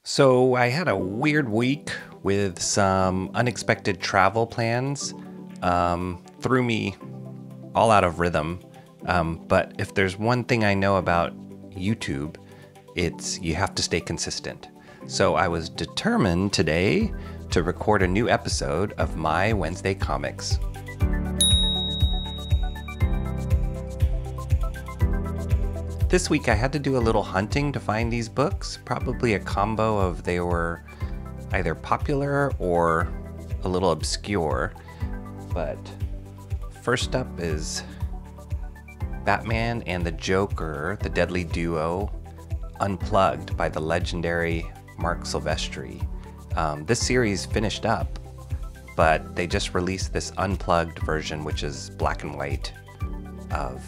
So I had a weird week with some unexpected travel plans. Threw me all out of rhythm. But if there's one thing I know about YouTube, it's you have to stay consistent. So I was determined today to record a new episode of My Wednesday Comics. This week I had to do a little hunting to find these books, probably a combo of they were either popular or a little obscure. But first up is Batman and the Joker, the Deadly Duo, Unplugged by the legendary Marc Silvestri. This series finished up, but they just released this unplugged version, which is black and white of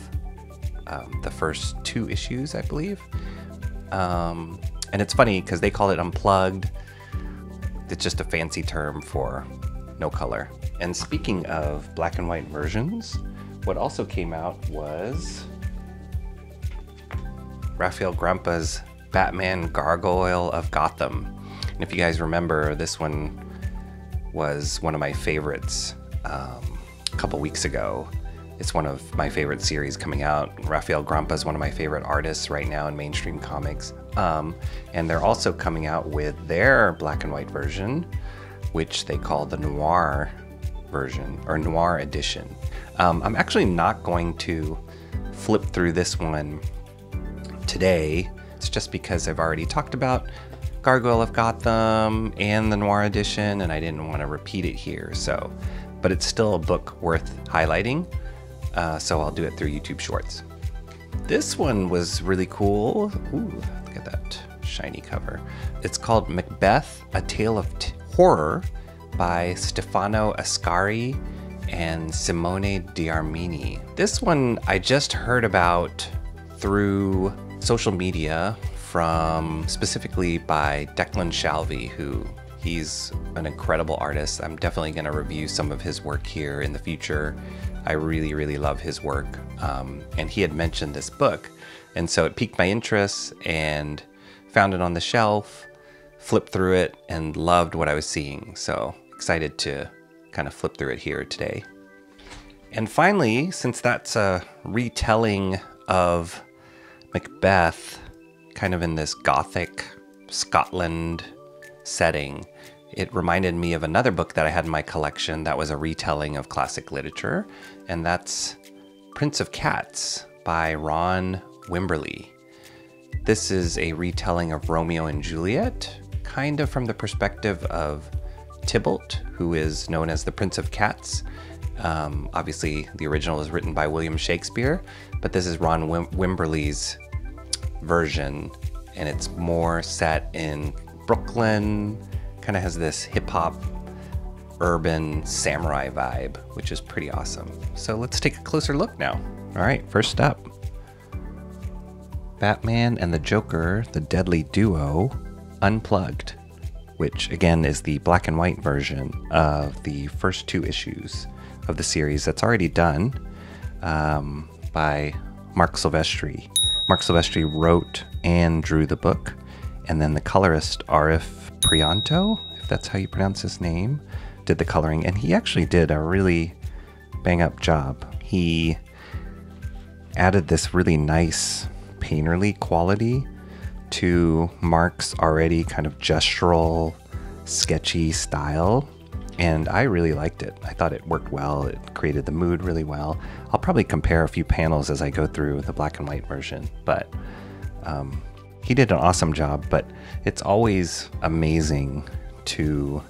the first two issues, I believe. And it's funny because they call it unplugged. It's just a fancy term for no color. And speaking of black and white versions, what also came out was Rafael Grampa's Batman Gargoyle of Gotham. And if you guys remember, this one was one of my favorites a couple weeks ago. It's one of my favorite series coming out. Rafael Grampa is one of my favorite artists right now in mainstream comics. And they're also coming out with their black and white version, which they call the Noir version, or Noir edition. I'm actually not going to flip through this one today. It's just because I've already talked about Gargoyle of Gotham and the Noir edition, and I didn't want to repeat it here. But it's still a book worth highlighting. So I'll do it through YouTube Shorts. This one was really cool. Ooh, look at that shiny cover. It's called Macbeth, A Tale of Horror by Stefano Ascari and Simone D'Armini. This one I just heard about through social media specifically by Declan Shalvey, he's an incredible artist. I'm definitely going to review some of his work here in the future. I really, really love his work. And he had mentioned this book. And so it piqued my interest and found it on the shelf, flipped through it, and loved what I was seeing. So excited to kind of flip through it here today. And finally, since that's a retelling of Macbeth, kind of in this Gothic Scotland setting, it reminded me of another book that I had in my collection that was a retelling of classic literature, and that's Prince of Cats by Ron Wimberly. This is a retelling of Romeo and Juliet, kind of from the perspective of Tybalt, who is known as the Prince of Cats. Obviously, the original is written by William Shakespeare, but this is Ron Wimberly's version, and it's more set in Brooklyn. Kind of has this hip-hop urban samurai vibe, which is pretty awesome. So let's take a closer look now. All right, first up, Batman and the Joker, the Deadly Duo, Unplugged, which again is the black and white version of the first two issues of the series that's already done by Marc Silvestri. Marc Silvestri wrote and drew the book, and then the colorist Arif Prianto, if that's how you pronounce his name, did the coloring, and he actually did a really bang-up job. He added this really nice painterly quality to Marc's already kind of gestural, sketchy style, and I really liked it. I thought it worked well. It created the mood really well. I'll probably compare a few panels as I go through the black and white version, but he did an awesome job. But it's always amazing to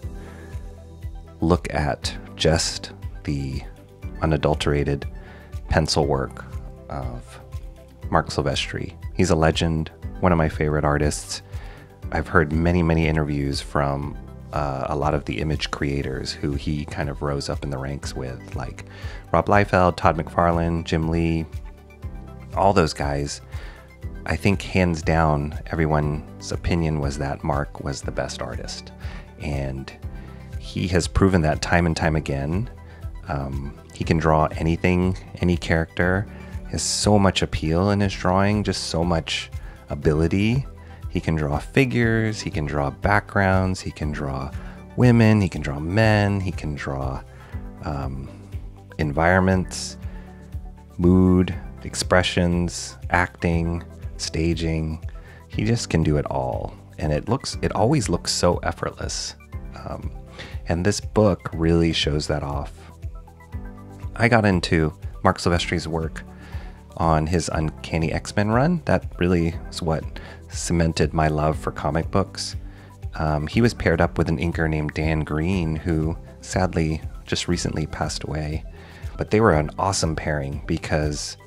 look at just the unadulterated pencil work of Marc Silvestri. He's a legend, one of my favorite artists. I've heard many, many interviews from a lot of the image creators who he kind of rose up in the ranks with, like Rob Liefeld, Todd McFarlane, Jim Lee, all those guys. I think hands down, everyone's opinion was that Marc was the best artist. And he has proven that time and time again. He can draw anything, any character. He has so much appeal in his drawing, just so much ability. He can draw figures, he can draw backgrounds, he can draw women, he can draw men, he can draw environments, mood, expressions, acting, staging. He just can do it all. And it always looks so effortless. And this book really shows that off. I got into Marc Silvestri's work on his Uncanny X-Men run. That really is what cemented my love for comic books. He was paired up with an inker named Dan Green, who sadly just recently passed away. But they were an awesome pairing because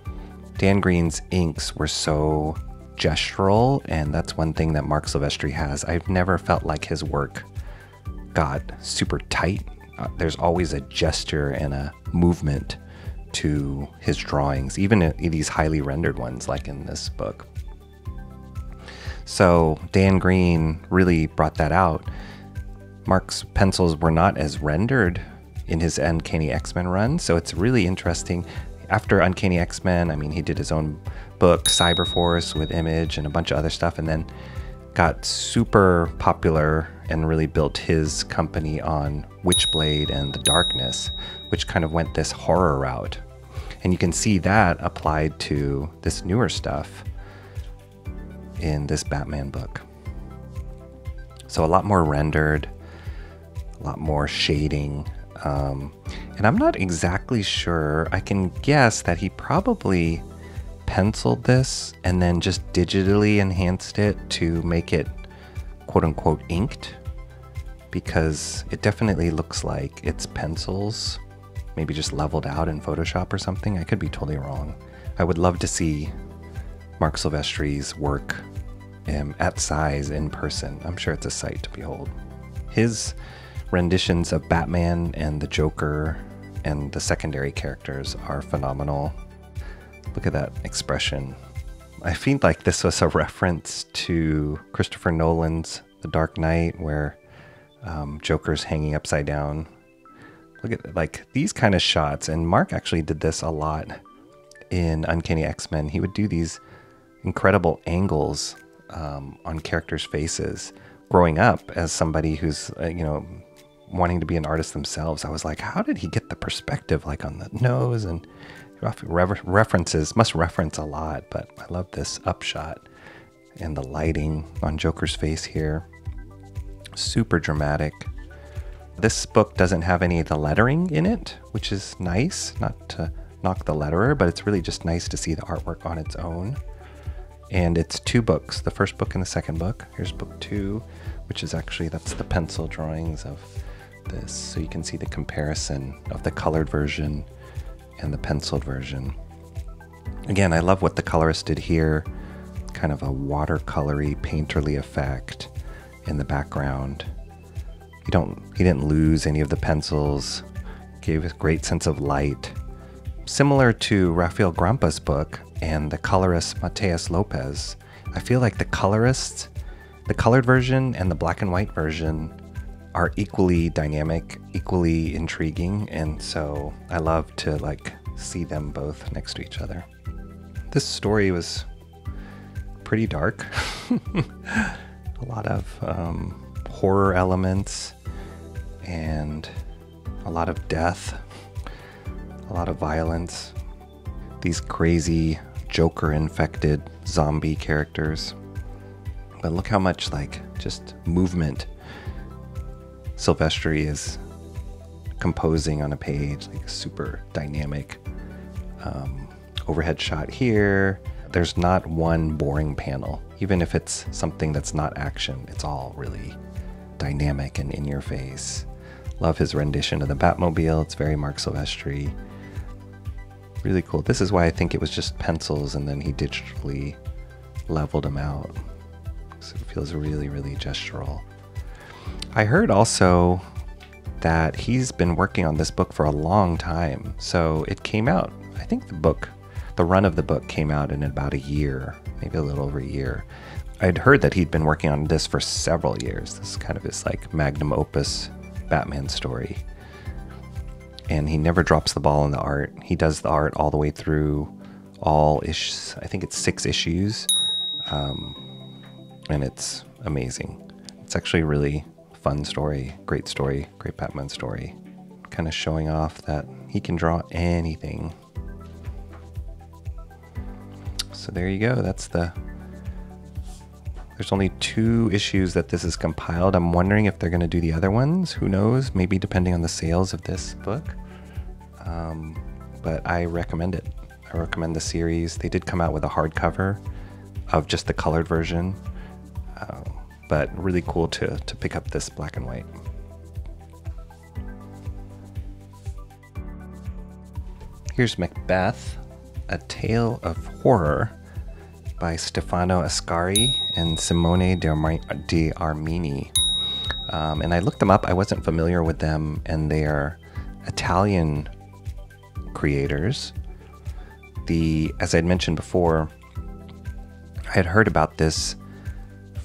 Dan Green's inks were so gestural, and that's one thing that Marc Silvestri has. I've never felt like his work got super tight. There's always a gesture and a movement to his drawings, even in these highly rendered ones like in this book. So Dan Green really brought that out. Marc's pencils were not as rendered in his Uncanny X-Men run, so it's really interesting. After Uncanny X-Men, I mean, he did his own book, Cyberforce, with Image and a bunch of other stuff, and then got super popular and really built his company on Witchblade and The Darkness, which kind of went this horror route. And you can see that applied to this newer stuff in this Batman book. So a lot more rendered, a lot more shading. And I'm not exactly sure. I can guess that he probably penciled this and then just digitally enhanced it to make it quote unquote inked, because it definitely looks like it's pencils, maybe just leveled out in Photoshop or something. I could be totally wrong. I would love to see Marc Silvestri's work at size in person. I'm sure it's a sight to behold. His renditions of Batman and the Joker and the secondary characters are phenomenal. Look at that expression. I feel like this was a reference to Christopher Nolan's The Dark Knight, where Joker's hanging upside down. Look at like these kind of shots, and Marc actually did this a lot in Uncanny X-Men. He would do these incredible angles on characters' faces. Growing up as somebody who's wanting to be an artist themselves, I was like, how did he get the perspective like on the nose? And must reference a lot, but I love this upshot and the lighting on Joker's face here. Super dramatic. This book doesn't have any of the lettering in it, which is nice, not to knock the letterer, but it's really just nice to see the artwork on its own. And it's two books, the first book and the second book. Here's book 2, which is actually, that's the pencil drawings of this. So you can see the comparison of the colored version and the penciled version. Again, I love what the colorist did here. Kind of a watercolory, painterly effect in the background. He didn't lose any of the pencils. Gave a great sense of light. Similar to Rafael Grampa's book and the colorist Mateus Lopez, I feel like the colorists, the colored version and the black and white version, are equally dynamic, equally intriguing, and so I love to like see them both next to each other. This story was pretty dark. A lot of horror elements and a lot of death, a lot of violence. These crazy Joker-infected zombie characters. But look how much like just movement Silvestri is composing on a page, like super dynamic. Overhead shot here. There's not one boring panel. Even if it's something that's not action, it's all really dynamic and in your face. Love his rendition of the Batmobile. It's very Marc Silvestri. Really cool. This is why I think it was just pencils and then he digitally leveled them out. So it feels really, really gestural. I heard also that he's been working on this book for a long time. So it came out, I think the run of the book came out in about a year, maybe a little over a year. I'd heard that he'd been working on this for several years. This is kind of his like magnum opus Batman story. And he never drops the ball in the art. He does the art all the way through all issues. I think it's 6 issues. and it's amazing. It's actually a really fun story, great Batman story. Kind of showing off that he can draw anything. So there you go. There's only 2 issues that this is compiled. I'm wondering if they're going to do the other ones. Who knows? Maybe depending on the sales of this book. But I recommend it. I recommend the series. They did come out with a hardcover of just the colored version. But really cool to pick up this black and white. Here's Macbeth, A Tale of Horror by Stefano Ascari and Simone D'Armini. And I looked them up. I wasn't familiar with them, and they are Italian creators. As I'd mentioned before, I had heard about this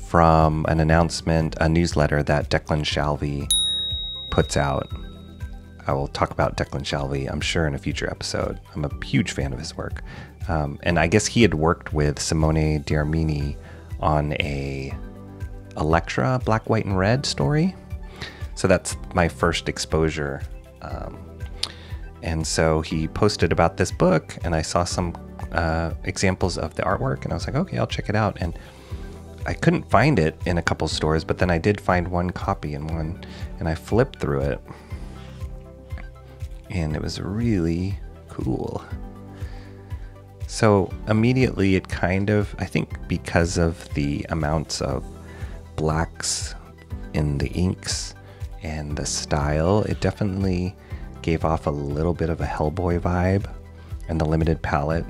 from an announcement, a newsletter that Declan Shalvey puts out. I will talk about Declan Shalvey, I'm sure, in a future episode. I'm a huge fan of his work. And I guess he had worked with Simone D'Armini on a Electra Black, White, and Red story. So that's my first exposure. And so he posted about this book, and I saw some examples of the artwork, and I was like, okay, I'll check it out. And I couldn't find it in a couple stores, but then I did find one copy in one, and I flipped through it. And it was really cool. So immediately it kind of, I think because of the amounts of blacks in the inks and the style, it definitely gave off a little bit of a Hellboy vibe, and the limited palette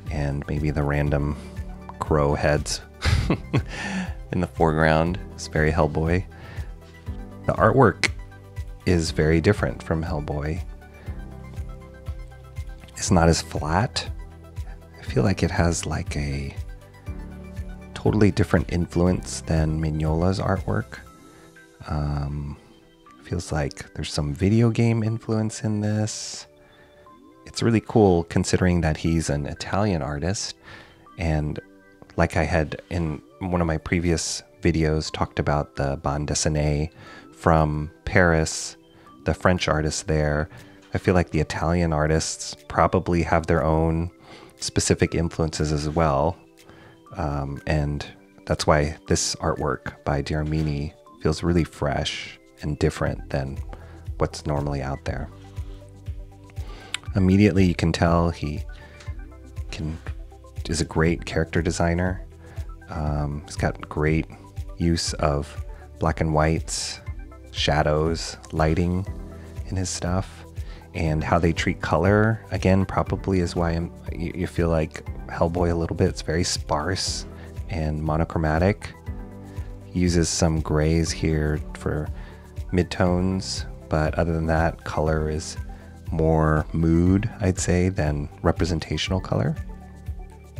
and maybe the random crow heads in the foreground. It's very Hellboy. The artwork is very different from Hellboy. It's not as flat. I feel like it has like a totally different influence than Mignola's artwork. Feels like there's some video game influence in this. It's really cool considering that he's an Italian artist, and like I had in one of my previous videos talked about the bande dessinée from Paris, the French artist there. I feel like the Italian artists probably have their own specific influences as well. And that's why this artwork by D'Armini feels really fresh and different than what's normally out there. Immediately you can tell he is a great character designer. He's got great use of black and whites, shadows, lighting in his stuff, and how they treat color, again, probably is why you feel like Hellboy a little bit. It's very sparse and monochromatic. He uses some grays here for midtones, but other than that, color is more mood, I'd say, than representational color.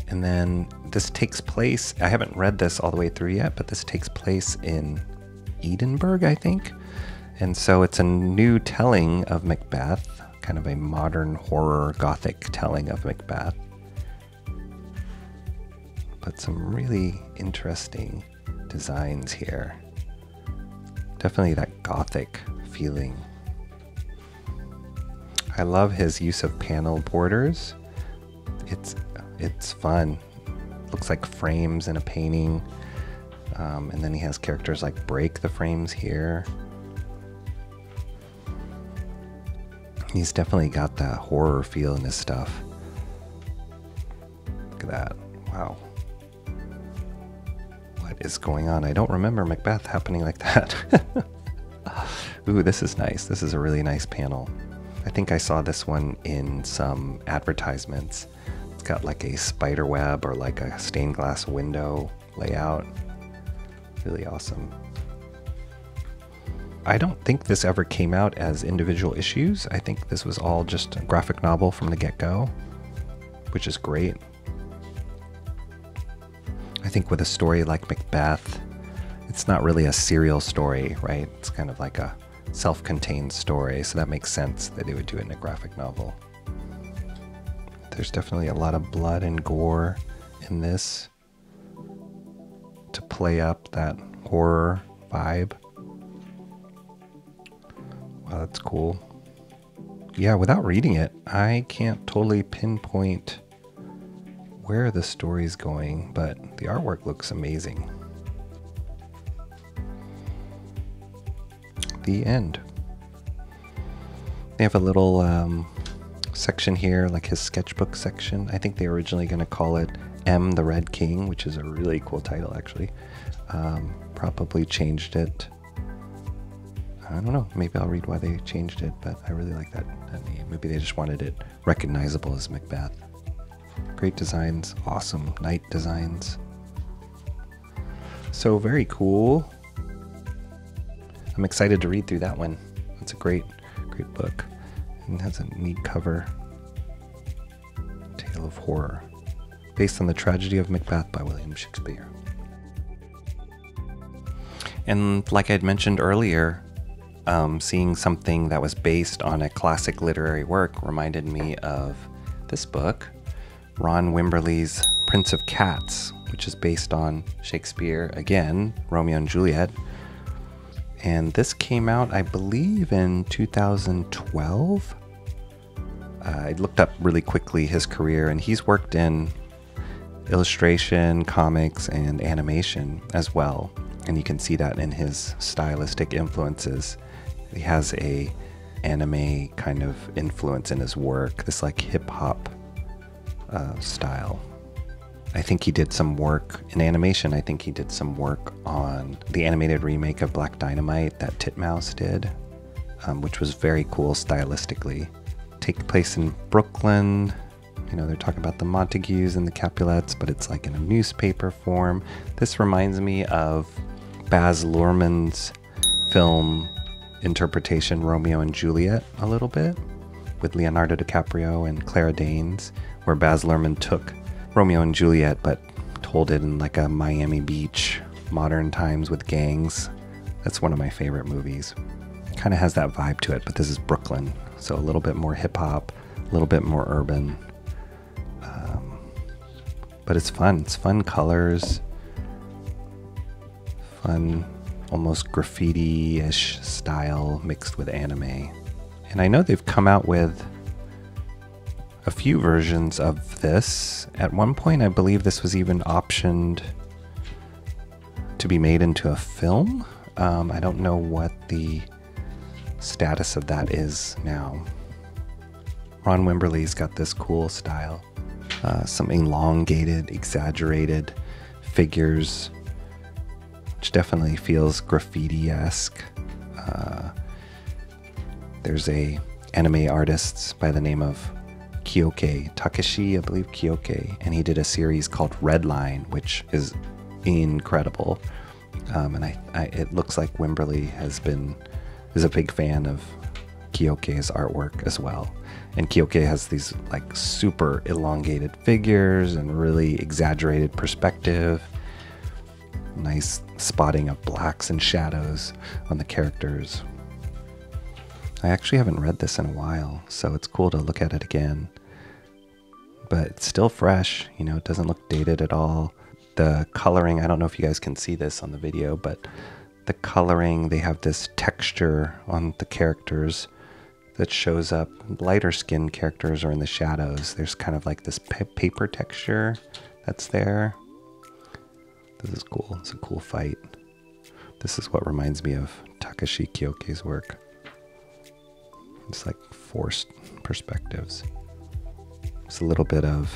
And then this takes place, I haven't read this all the way through yet, but this takes place in Edinburgh, I think. And so it's a new telling of Macbeth, kind of a modern horror gothic telling of Macbeth. But some really interesting designs here. Definitely that gothic feeling. I love his use of panel borders. It's fun. Looks like frames in a painting. And then he has characters like break the frames here. He's definitely got that horror feel in his stuff. Look at that. Wow. What is going on? I don't remember Macbeth happening like that. Ooh, this is nice. This is a really nice panel. I think I saw this one in some advertisements. It's got like a spider web or like a stained glass window layout. Really awesome. I don't think this ever came out as individual issues. I think this was all just a graphic novel from the get-go, which is great. I think with a story like Macbeth, it's not really a serial story, right? It's kind of like a self-contained story, so that makes sense that they would do it in a graphic novel. There's definitely a lot of blood and gore in this. to play up that horror vibe. Wow, that's cool. Yeah, without reading it, I can't totally pinpoint where the story's going, but the artwork looks amazing. The end. They have a little section here, like his sketchbook section. I think they were originally going to call it M the Red King, which is a really cool title, actually. Probably changed it. I don't know. Maybe I'll read why they changed it, but I really like that name. Maybe they just wanted it recognizable as Macbeth. Great designs, awesome knight designs. So very cool. I'm excited to read through that one. It's a great book. And it has a neat cover. Tale of Horror, based on the tragedy of Macbeth by William Shakespeare. And like I'd mentioned earlier, seeing something that was based on a classic literary work reminded me of this book, Ron Wimberly's Prince of Cats, which is based on Shakespeare, again, Romeo and Juliet. And this came out, I believe, in 2012. I looked up really quickly his career, and he's worked in illustration, comics, and animation as well. And you can see that in his stylistic influences. He has a anime kind of influence in his work, this like hip-hop style. I think he did some work in animation. I think he did some work on the animated remake of Black Dynamite that Titmouse did, which was very cool stylistically. Take place in Brooklyn. You know, they're talking about the Montagues and the Capulets, but it's like in a newspaper form. This reminds me of Baz Luhrmann's film interpretation Romeo and Juliet a little bit, with Leonardo DiCaprio and Clara Danes, where Baz Luhrmann took Romeo and Juliet but told it in like a Miami Beach, modern times with gangs. That's one of my favorite movies. Kind of has that vibe to it, but this is Brooklyn, so a little bit more hip-hop, a little bit more urban. But it's fun. It's fun colors, fun, almost graffiti-ish style mixed with anime. And I know they've come out with a few versions of this. At one point, I believe this was even optioned to be made into a film. I don't know what the status of that is now. Ron Wimberly's got this cool style. Some elongated, exaggerated figures, which definitely feels graffiti-esque. There's a anime artist by the name of Kyoke, Takeshi, I believe Kyoke, and he did a series called Red Line, which is incredible. And it looks like Wimberly is a big fan of Kyoke's artwork as well. And Kyoke has these like super elongated figures and really exaggerated perspective. Nice spotting of blacks and shadows on the characters. I actually haven't read this in a while, so it's cool to look at it again. But it's still fresh, you know, it doesn't look dated at all. The coloring, I don't know if you guys can see this on the video, but the coloring, they have this texture on the characters that shows up. Lighter skinned characters are in the shadows. There's kind of like this paper texture that's there. This is cool. It's a cool fight. This is what reminds me of Takeshi Kyoke's work. It's like forced perspectives. There's a little bit of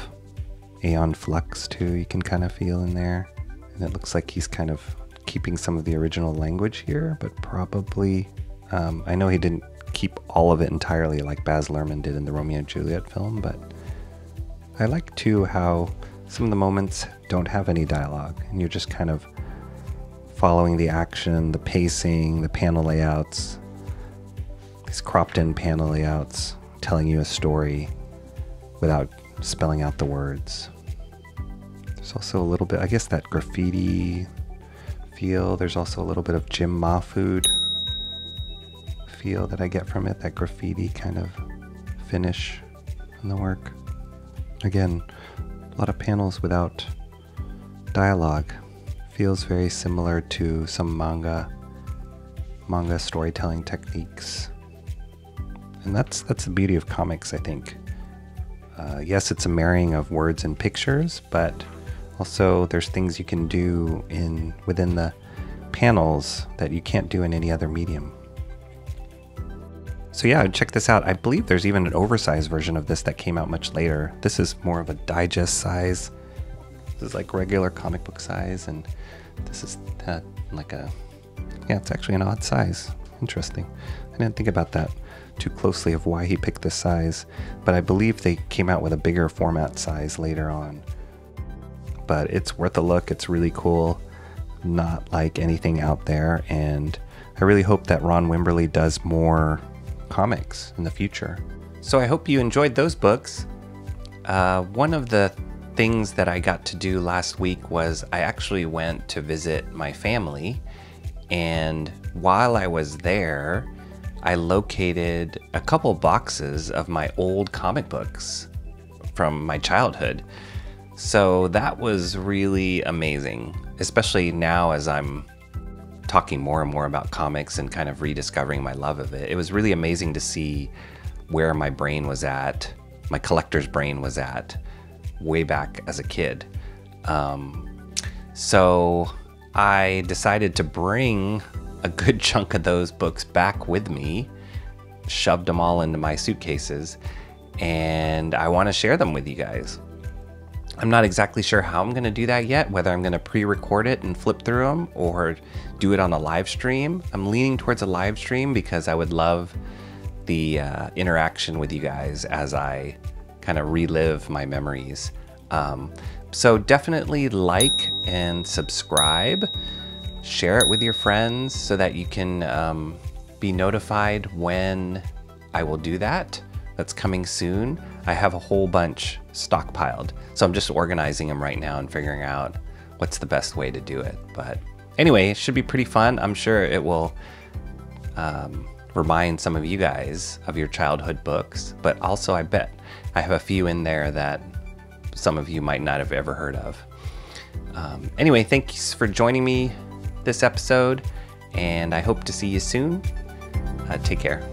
Aeon Flux too, you can kind of feel in there. And it looks like he's kind of keeping some of the original language here, but probably, I know he didn't keep all of it entirely like Baz Luhrmann did in the Romeo and Juliet film, but I like too how some of the moments don't have any dialogue and you're just kind of following the action, the pacing, the panel layouts, these cropped in panel layouts telling you a story without spelling out the words. There's also a little bit, I guess, that graffiti feel. There's also a little bit of Jim Mahfood feel that I get from it, that graffiti kind of finish in the work. Again, a lot of panels without dialogue. Feels very similar to some manga storytelling techniques. And that's the beauty of comics, I think. Yes, it's a marrying of words and pictures, but also there's things you can do within the panels that you can't do in any other medium. So yeah, check this out. I believe there's even an oversized version of this that came out much later. This is more of a digest size. This is like regular comic book size, and this is like it's actually an odd size. Interesting. I didn't think about that too closely of why he picked this size, but I believe they came out with a bigger format size later on. But it's worth a look. It's really cool. Not like anything out there, and I really hope that Ron Wimberly does more comics in the future. So I hope you enjoyed those books. One of the things that I got to do last week was I actually went to visit my family, and while I was there, I located a couple boxes of my old comic books from my childhood. So that was really amazing, especially now as I'm talking more and more about comics and kind of rediscovering my love of it. It was really amazing to see where my brain was at, my collector's brain was at, way back as a kid. So I decided to bring a good chunk of those books back with me, shoved them all into my suitcases, and I want to share them with you guys. I'm not exactly sure how I'm going to do that yet, whether I'm going to pre-record it and flip through them or do it on a live stream. I'm leaning towards a live stream because I would love the interaction with you guys as I kind of relive my memories. So definitely like and subscribe, share it with your friends so that you can be notified when I will do that. That's coming soon. I have a whole bunch stockpiled, so I'm just organizing them right now and figuring out what's the best way to do it. But anyway, it should be pretty fun. I'm sure it will remind some of you guys of your childhood books, but also I bet I have a few in there that some of you might not have ever heard of. Anyway, thanks for joining me this episode, and I hope to see you soon. Take care.